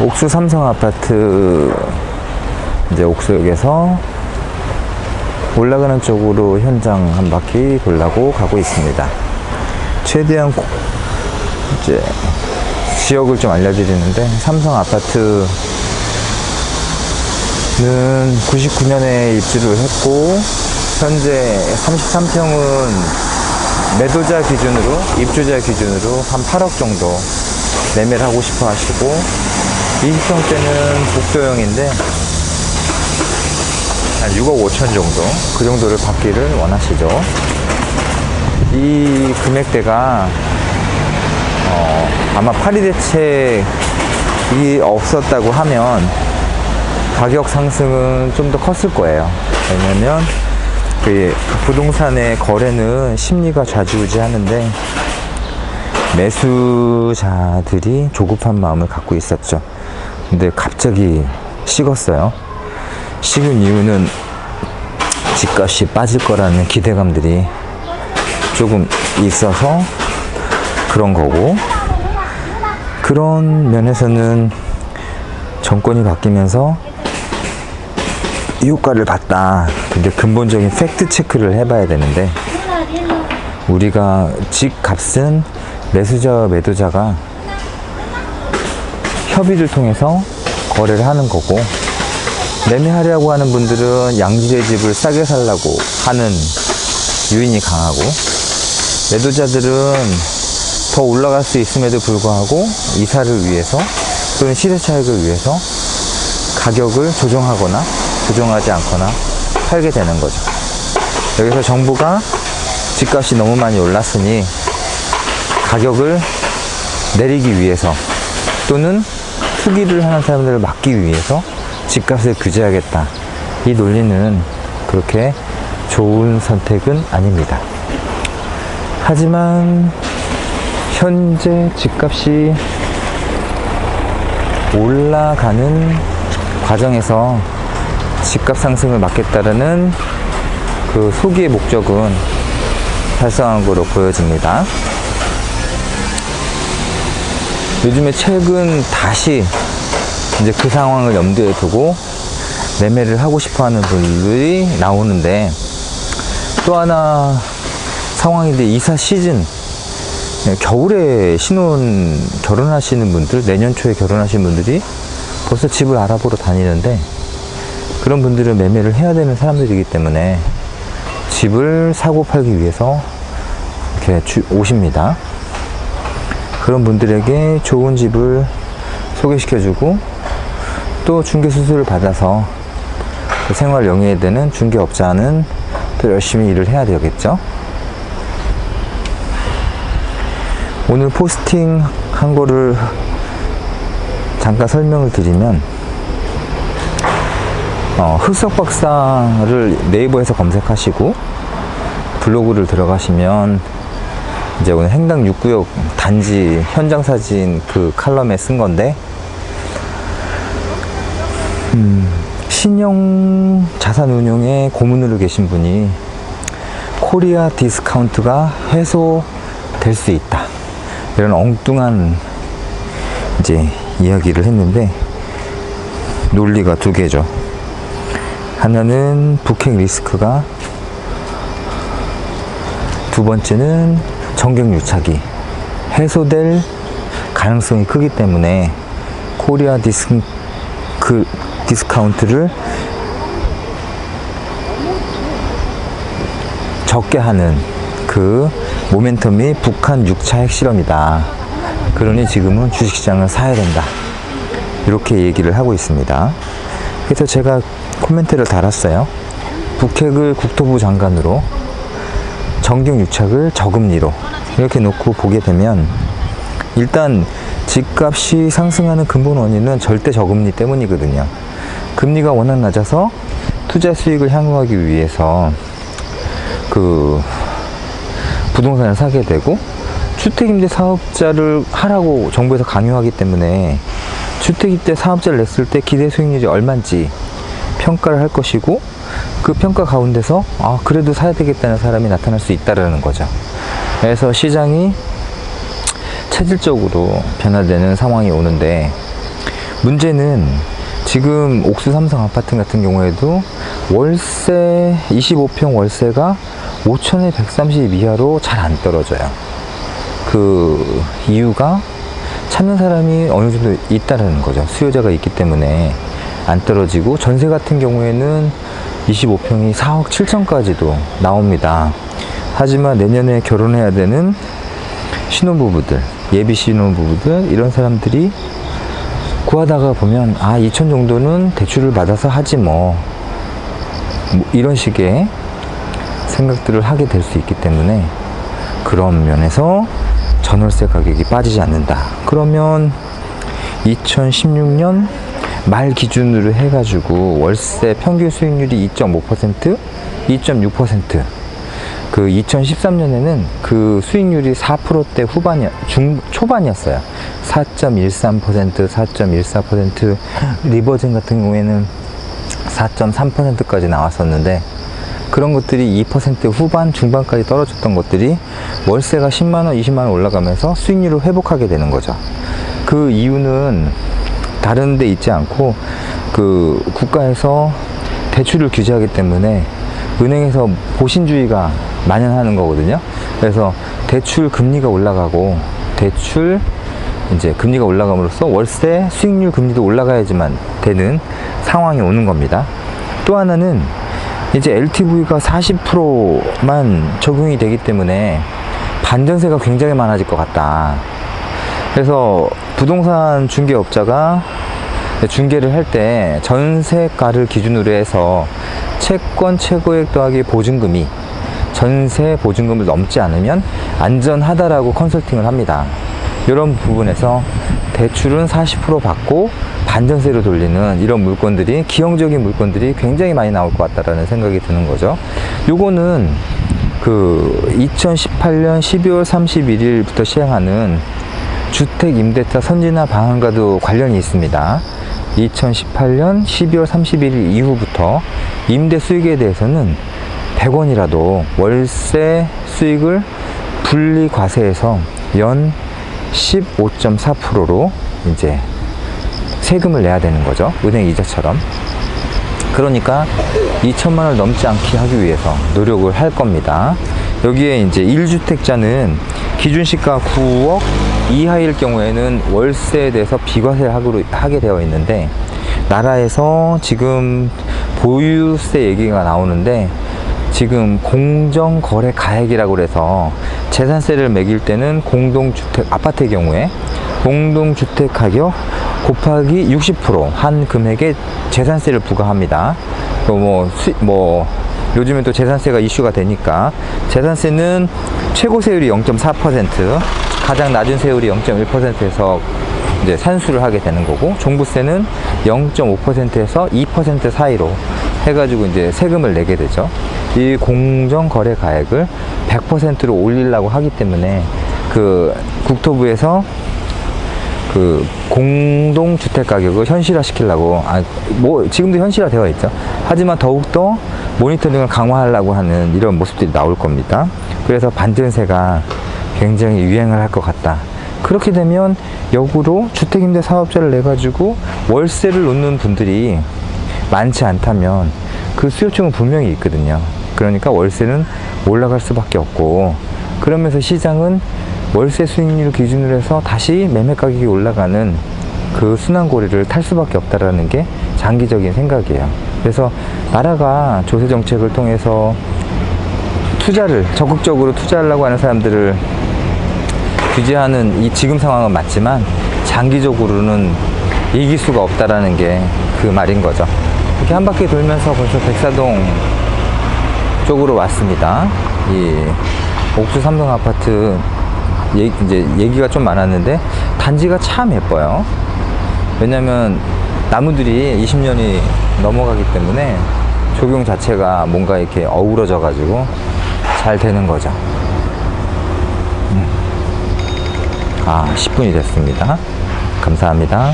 옥수 삼성 아파트 이제 옥수역에서 올라가는 쪽으로 현장 한 바퀴 돌라고 가고 있습니다. 최대한 이제 지역을 좀 알려드리는데, 삼성 아파트는 99년에 입주를 했고 현재 33평은 매도자 기준으로, 입주자 기준으로 한 8억 정도 매매를 하고 싶어 하시고, 20평대는 복도형인데 한 6억 5천 정도, 그 정도를 받기를 원하시죠. 이 금액대가 아마 파리 대책이 없었다고 하면 가격 상승은 좀 더 컸을 거예요. 왜냐면 그 부동산의 거래는 심리가 좌지우지하는데 매수자들이 조급한 마음을 갖고 있었죠. 근데 갑자기 식었어요. 식은 이유는 집값이 빠질 거라는 기대감들이 조금 있어서 그런 거고, 그런 면에서는 정권이 바뀌면서 이 효과를 봤다. 근데 근본적인 팩트 체크를 해봐야 되는데, 우리가 집값은 매수자와 매도자가 협의를 통해서 거래를 하는 거고, 매매하려고 하는 분들은 양질의 집을 싸게 살려고 하는 유인이 강하고, 매도자들은 더 올라갈 수 있음에도 불구하고 이사를 위해서 또는 시세 차익을 위해서 가격을 조정하거나 조정하지 않거나 팔게 되는 거죠. 여기서 정부가 집값이 너무 많이 올랐으니 가격을 내리기 위해서 또는 투기를 하는 사람들을 막기 위해서 집값을 규제하겠다. 이 논리는 그렇게 좋은 선택은 아닙니다. 하지만 현재 집값이 올라가는 과정에서 집값 상승을 막겠다는 그 소기의 목적은 달성한 거로 보여집니다. 요즘에 최근 다시 이제 그 상황을 염두에 두고 매매를 하고 싶어 하는 분들이 나오는데, 또 하나 상황인데, 이사 시즌, 겨울에 결혼하시는 분들, 내년 초에 결혼하시는 분들이 벌써 집을 알아보러 다니는데, 그런 분들은 매매를 해야 되는 사람들이기 때문에 집을 사고 팔기 위해서 이렇게 오십니다. 그런 분들에게 좋은 집을 소개시켜주고, 또 중개수수를 받아서 그 생활 영위되는 중개업자는 또 열심히 일을 해야 되겠죠. 오늘 포스팅 한 거를 잠깐 설명을 드리면, 흑석박사를 네이버에서 검색하시고 블로그를 들어가시면 이제 오늘 행당 6구역 단지 현장 사진 그 칼럼에 쓴 건데, 신용 자산운용에 고문으로 계신 분이 코리아 디스카운트가 해소될 수 있다, 이런 엉뚱한 이제 이야기를 했는데, 논리가 두 개죠. 하나는 북핵 리스크가, 두 번째는 정경유착이 해소될 가능성이 크기 때문에 코리아 디스카운트를 적게 하는 그 모멘텀이 북한 6차 핵실험이다. 그러니 지금은 주식시장을 사야 된다, 이렇게 얘기를 하고 있습니다. 그래서 제가 코멘트를 달았어요. 북핵을 국토부 장관으로, 정경유착을 저금리로 이렇게 놓고 보게 되면, 일단 집값이 상승하는 근본 원인은 절대 저금리 때문이거든요. 금리가 워낙 낮아서 투자 수익을 향유하기 위해서 그 부동산을 사게 되고, 주택임대 사업자를 하라고 정부에서 강요하기 때문에 주택임대 사업자를 냈을 때 기대 수익률이 얼마인지 평가를 할 것이고, 그 평가 가운데서 그래도 사야 되겠다는 사람이 나타날 수 있다는 거죠. 그래서 시장이 체질적으로 변화되는 상황이 오는데, 문제는 지금 옥수 삼성 아파트 같은 경우에도 월세 25평 월세가 5천에 130 이하로 잘 안 떨어져요. 그 이유가 찾는 사람이 어느 정도 있다라는 거죠. 수요자가 있기 때문에 안 떨어지고, 전세 같은 경우에는 25평이 4억 7천까지도 나옵니다. 하지만 내년에 결혼해야 되는 신혼부부들, 예비 신혼부부들, 이런 사람들이 구하다가 보면 2천 정도는 대출을 받아서 하지 뭐 이런 식의 생각들을 하게 될 수 있기 때문에, 그런 면에서 전월세 가격이 빠지지 않는다. 그러면 2016년 말 기준으로 해가지고 월세 평균 수익률이 2.5%, 2.6%. 그 2013년에는 그 수익률이 4%대 초반이었어요. 4.13%, 4.14%, 리버진 같은 경우에는 4.3%까지 나왔었는데, 그런 것들이 2% 후반, 중반까지 떨어졌던 것들이 월세가 10만원, 20만원 올라가면서 수익률을 회복하게 되는 거죠. 그 이유는 다른 데 있지 않고, 그 국가에서 대출을 규제하기 때문에 은행에서 보신주의가 만연하는 거거든요. 그래서 대출 금리가 올라가고, 대출 이제 금리가 올라감으로써 월세 수익률 금리도 올라가야지만 되는 상황이 오는 겁니다. 또 하나는 이제 LTV가 40%만 적용이 되기 때문에 반전세가 굉장히 많아질 것 같다. 그래서 부동산 중개업자가 중개를 할 때 전세가를 기준으로 해서 채권 최고액 더하기 보증금이 전세 보증금을 넘지 않으면 안전하다라고 컨설팅을 합니다. 이런 부분에서 대출은 40% 받고 반전세로 돌리는 이런 물건들이, 기형적인 물건들이 굉장히 많이 나올 것 같다라는 생각이 드는 거죠. 요거는 그 2018년 12월 31일부터 시행하는 주택임대차 선진화 방안과도 관련이 있습니다. 2018년 12월 31일 이후부터 임대 수익에 대해서는 100원이라도 월세 수익을 분리 과세해서 연 15.4%로 이제 세금을 내야 되는 거죠. 은행 이자처럼. 그러니까 2천만 원을 넘지 않게 하기 위해서 노력을 할 겁니다. 여기에 이제 1주택자는 기준시가 9억 이하일 경우에는 월세에 대해서 비과세를 하게 되어 있는데, 나라에서 지금 보유세 얘기가 나오는데, 지금 공정거래가액이라고 그래서 재산세를 매길 때는 공동주택, 아파트의 경우에 공동주택 가격 곱하기 60% 한 금액에 재산세를 부과합니다. 요즘엔 또 재산세가 이슈가 되니까, 재산세는 최고 세율이 0.4%, 가장 낮은 세율이 0.1%에서 이제 산수를 하게 되는 거고, 종부세는 0.5%에서 2% 사이로 해가지고 이제 세금을 내게 되죠. 이 공정거래가액을 100%로 올리려고 하기 때문에, 그 국토부에서 그 공동주택 가격을 현실화 시키려고, 지금도 현실화 되어 있죠. 하지만 더욱더 모니터링을 강화하려고 하는 이런 모습들이 나올 겁니다. 그래서 반전세가 굉장히 유행을 할 것 같다. 그렇게 되면 역으로 주택임대 사업자를 내 가지고 월세를 놓는 분들이 많지 않다면 그 수요층은 분명히 있거든요. 그러니까 월세는 올라갈 수밖에 없고, 그러면서 시장은 월세 수익률 기준으로 해서 다시 매매 가격이 올라가는 그 순환고리를 탈 수밖에 없다라는 게 장기적인 생각이에요. 그래서 나라가 조세 정책을 통해서 적극적으로 투자하려고 하는 사람들을 규제하는 이 지금 상황은 맞지만, 장기적으로는 이길 수가 없다라는 게 그 말인 거죠. 이렇게 한 바퀴 돌면서 벌써 백사동 쪽으로 왔습니다. 이 옥수 삼성 아파트 이제 얘기가 좀 많았는데, 단지가 참 예뻐요. 왜냐면 나무들이 20년이 넘어가기 때문에 조경 자체가 뭔가 이렇게 어우러져 가지고 잘 되는 거죠. 10분이 됐습니다. 감사합니다.